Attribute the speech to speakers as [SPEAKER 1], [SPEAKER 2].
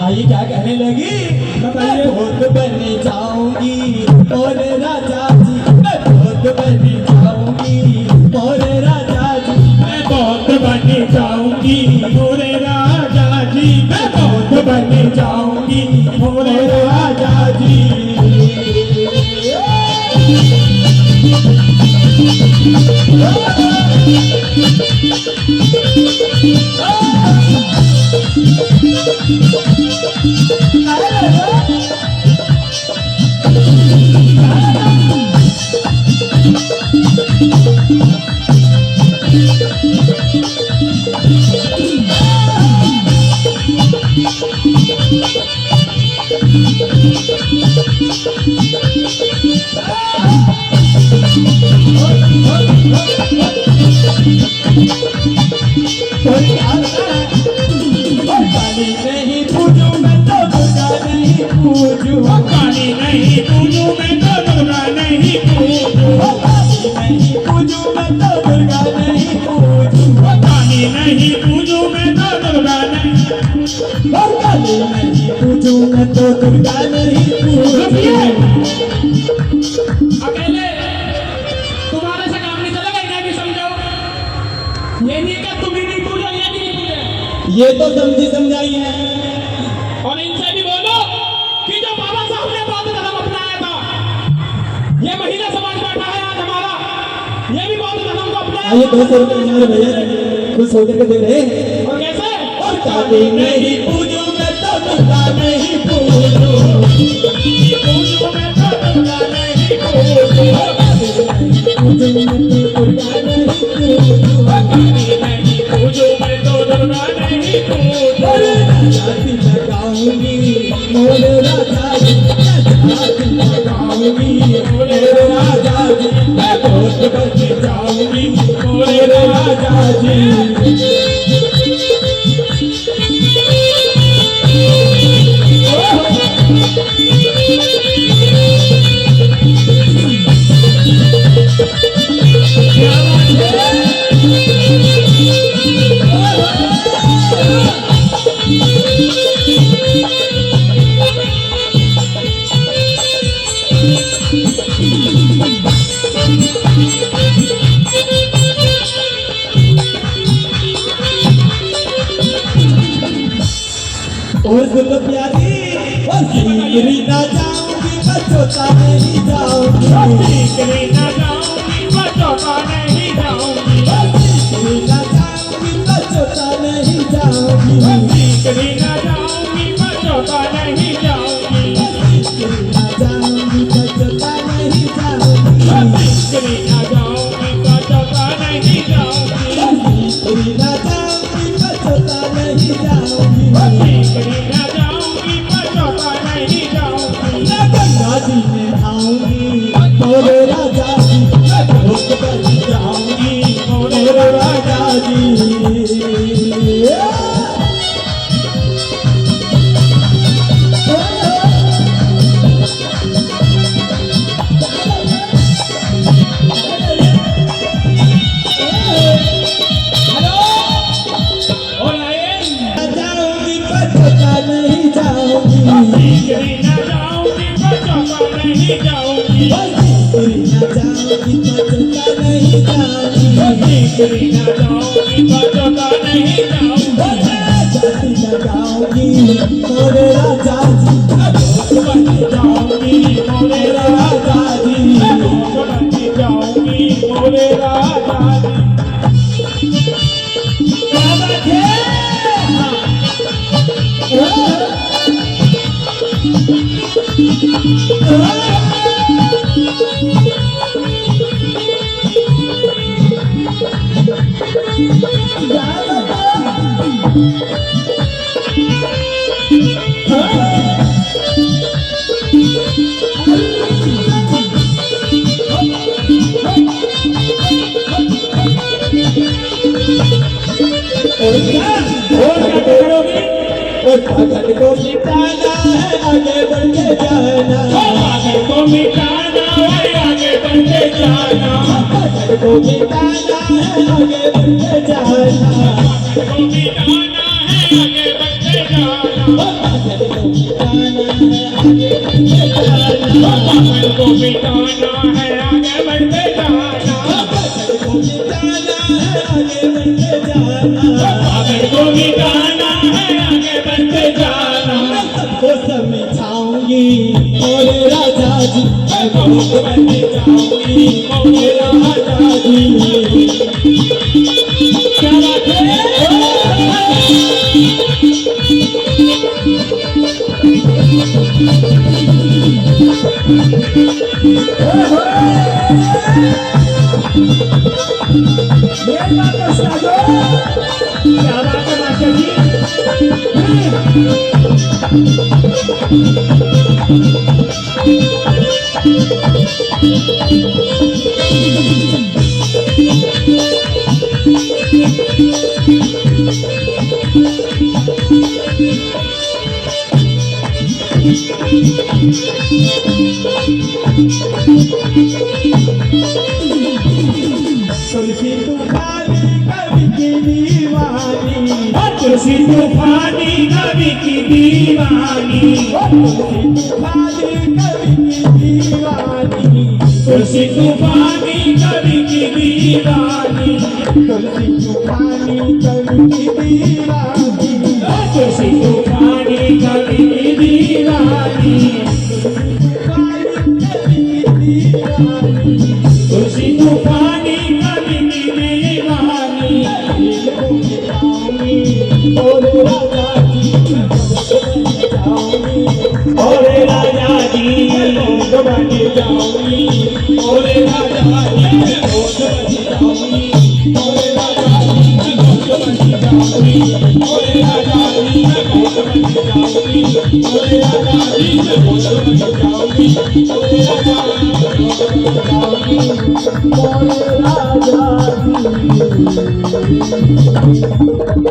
[SPEAKER 1] आई क्या कहने लगी,
[SPEAKER 2] बताइए।
[SPEAKER 1] भूत बन जाऊंगी और राजा जी, मैं भूत बन जाऊंगी और राजा जी,
[SPEAKER 2] मैं बहुत बन जाऊंगी मोरे राजा जी, मैं बहुत बन जाऊंगी मोरे राजा जी।
[SPEAKER 1] काली नहीं पूजू मैं तो दुर्गा नहीं पूजू,
[SPEAKER 2] काली नहीं पूजू मैं तो दुर्गा नहीं पूजू,
[SPEAKER 1] काली नहीं पूजू मैं तो दुर्गा नहीं पूजू,
[SPEAKER 2] काली नहीं पूजू मैं तो दुर्गा नहीं।
[SPEAKER 1] काली नहीं पूजू मैं तो दुर्गा नहीं पूजू।
[SPEAKER 2] अकेले तुम्हारे से काम नहीं चलेगा, इन्हें भी समझो। ये नहीं कि तुम ही नहीं पूजो, ये भी नहीं पूजे।
[SPEAKER 1] ये तो समझी समझाई है।
[SPEAKER 2] और इनसे भी बोलो कि जो बाबा साहब ने बौद्ध धर्म अपनाया था, ये महिला समाज बैठा है आज हमारा, ये भी बौद्ध धर्म को अपनाया।
[SPEAKER 1] आइए 200 रुपये हमारे भैया जी खुश होकर के दे रहे हैं।
[SPEAKER 2] और कैसे?
[SPEAKER 1] और काली नहीं पूजू मैं तो दुर्गा नहीं पूजू,
[SPEAKER 2] पूजो मैं तो दुर्गा नहीं पूजो,
[SPEAKER 1] काली नहीं पूजू मैं तो दुर्गा नहीं पूजू,
[SPEAKER 2] काली नहीं पूजो मैं तो दुर्गा नहीं पूजो।
[SPEAKER 1] अरे जाति लगाऊंगी मोरे राजा जी, जाति लगाऊंगी मोरे राजा जी, मैं बहुत बच जाऊंगी मोरे राजा जी। क्या बात और सुनो प्यारी, और सीकरी ना जाऊंगी बचोता नहीं जाऊंगी,
[SPEAKER 2] सीकरी ना जाऊंगी बचोता नहीं जाऊंगी,
[SPEAKER 1] सीकरी ना जाऊंगी बचोता नहीं जाऊंगी,
[SPEAKER 2] सीकरी ना जाऊंगी बचोता नहीं जाऊंगी,
[SPEAKER 1] सीकरी ना जाऊंगी बचोता नहीं जाऊंगी,
[SPEAKER 2] सीकरी ना जाऊंगी बचोता नहीं जाऊंगी,
[SPEAKER 1] सीकरी ना जाऊंगी बचोता नहीं जाऊंगी,
[SPEAKER 2] सीकरी ना जाऊंगी बचोता नहीं जाऊंगी।
[SPEAKER 1] मैं गंगा जी में आऊंगी मोरे राजा जी, मैं बहुत बच जाऊंगी मोरे राजा जी।
[SPEAKER 2] और आए
[SPEAKER 1] जाऊंगी बचोता नहीं जाऊंगी,
[SPEAKER 2] सीकरी ना जाऊंगी बचोता नहीं जाऊंगी,
[SPEAKER 1] सीकरी ना जाऊंगी बचोता नहीं जाऊंगी,
[SPEAKER 2] सीकरी ना जाऊंगी बचोता नहीं जाऊंगी,
[SPEAKER 1] जाति लगाऊंगी मोरे राजा जी,
[SPEAKER 2] बन जाऊंगी मोरे
[SPEAKER 1] राजा जी।
[SPEAKER 2] बन जाऊंगी मोरे राजा जी।
[SPEAKER 1] क्या बात है? और क्या करोगी? और पागल को मिटाना है, आगे बढ़ के जाना,
[SPEAKER 2] पागल को मिटाना है, आगे बढ़ के जाना,
[SPEAKER 1] पागल को मिटाना है, आगे बढ़ के जाना,
[SPEAKER 2] पागल को मिटाना है, आगे बढ़ के जाना।
[SPEAKER 1] पागल को मिटाना है आगे बढ़ते जाना
[SPEAKER 2] पागल को मिटाना है आगे बढ़ते जाना
[SPEAKER 1] पागल को मिटाना है आगे बढ़ते जाना
[SPEAKER 2] मैं सबको समझाऊंगी मोरे राजा जी
[SPEAKER 1] मैं बहुत बनते जाऊंगी मेरा राजा जी
[SPEAKER 2] क्या बात है
[SPEAKER 1] मेरी बात को सुना दो क्या बात है मास्टर जी
[SPEAKER 2] तुलसी तूफानी कवि की दीवानी
[SPEAKER 1] तुलसी तूफानी कवि की दीवानी
[SPEAKER 2] तुलसी तूफानी कवि की दीवानी
[SPEAKER 1] तुलसी तूफानी कवि की दीवानी
[SPEAKER 2] तुलसी तूफानी कवि की दीवानी
[SPEAKER 1] तुलसी तूफानी कवि की दीवानी
[SPEAKER 2] ओरे राजा जी बहुत बन जाऊंगी ओरे राजा जी बहुत बन जाऊंगी ओरे राजा जी बहुत बन जाऊंगी ओरे राजा जी बहुत बन जाऊंगी ओरे राजा जी बहुत बन जाऊंगी ओरे राजा जी बहुत बन जाऊंगी ओरे राजा जी